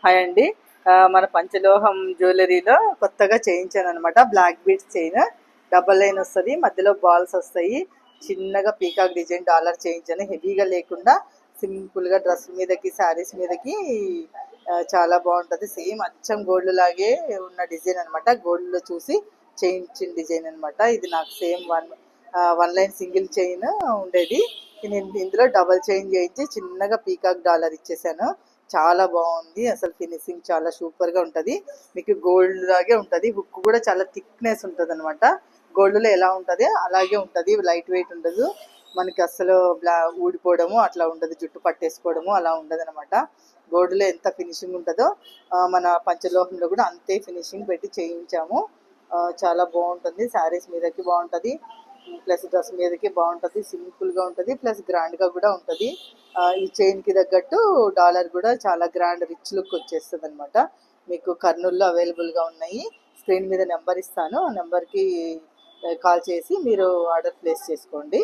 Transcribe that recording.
Hi అండి. మన పంచలోహం జ్యువెలరీలో కొత్తగా చేయించాను అనమాట. Black beads chain double line వస్తుంది, మధ్యలో బాల్స్ వస్తాయి. చిన్నగా పీకాక్ డిజైన్ డాలర్ చేయించాను, హెవీగా లేకుండా సింపుల్గా డ్రెస్ మీదకి శారీస్ మీదకి చాలా బాగుంటుంది. సేమ్ అచ్చం గోల్డ్ లాగే ఉన్న డిజైన్ అనమాట. గోల్డ్లో చూసి చేయించిన డిజైన్ అనమాట. ఇది నాకు same one line single chain ఉండేది. నేను ఇందులో డబల్ చైన్ చేయించి చిన్నగా పీకాక్ డాలర్ ఇచ్చేసాను. చాలా బాగుంది, అసలు ఫినిషింగ్ చాలా సూపర్గా ఉంటుంది. మీకు గోల్డ్ లాగే ఉంటుంది. హుక్ కూడా చాలా థిక్నెస్ ఉంటుంది అనమాట. గోల్డ్లో ఎలా ఉంటుంది అలాగే ఉంటుంది, లైట్ వెయిట్ ఉండదు మనకి. అసలు ఊడిపోవడము అట్లా ఉండదు, జుట్టు పట్టేసుకోవడము అలా ఉండదు అనమాట. గోల్డ్లో ఎంత ఫినిషింగ్ ఉంటుందో మన పంచలోహంలో కూడా అంతే ఫినిషింగ్ పెట్టి చేయించాము. చాలా బాగుంటుంది, శారీస్ మీదకి బాగుంటుంది, ప్లస్ డ్రెస్ మీదకి బాగుంటుంది. సింపుల్గా ఉంటుంది, ప్లస్ గ్రాండ్గా కూడా ఉంటుంది. ఈ చైన్కి తగ్గట్టు డాలర్ కూడా చాలా గ్రాండ్ రిచ్ లుక్ వచ్చేస్తుంది అనమాట. మీకు కర్నూల్లో అవైలబుల్గా ఉన్నాయి. స్క్రీన్ మీద నెంబర్ ఇస్తాను, ఆ నెంబర్కి కాల్ చేసి మీరు ఆర్డర్ ప్లేస్ చేసుకోండి.